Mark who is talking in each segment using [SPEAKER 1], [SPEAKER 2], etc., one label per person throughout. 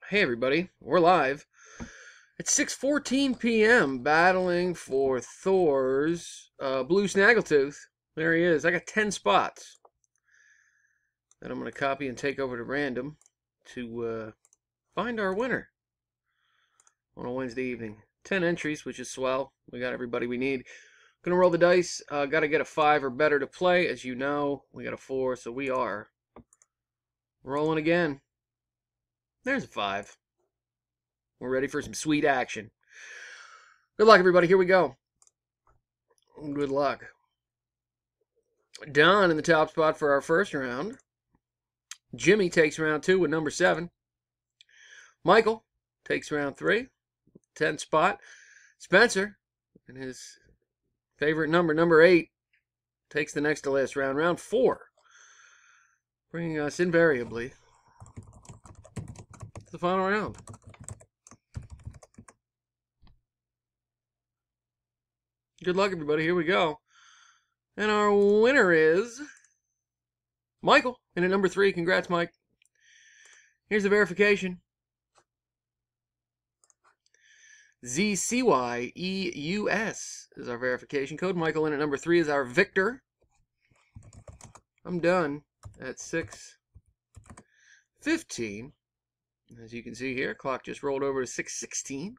[SPEAKER 1] Hey everybody, we're live. It's 6:14 p.m. battling for Thors blue snaggletooth. There he is. I got 10 spots that I'm going to copy and take over to random to find our winner on a Wednesday evening. 10 entries, which is swell. We got everybody we need. Gonna roll the dice. Got to get a 5 or better to play. As you know, we got a 4, so we are rolling again. There's a 5. We're ready for some sweet action. Good luck, everybody. Here we go. Good luck. Don in the top spot for our first round. Jimmy takes round 2 with number 7. Michael takes round 3, 10th spot. Spencer, and his favorite number 8, takes the next to last round, round 4. Bringing us invariably to the final round. Good luck, everybody. Here we go. And our winner is Michael in at number 3. Congrats, Mike. Here's the verification. ZCYEUS is our verification code. Michael in at number 3 is our victor. I'm done at 6:15. As you can see here, clock just rolled over to 6:16.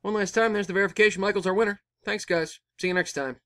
[SPEAKER 1] One last time, there's the verification. Michael's our winner. Thanks, guys. See you next time.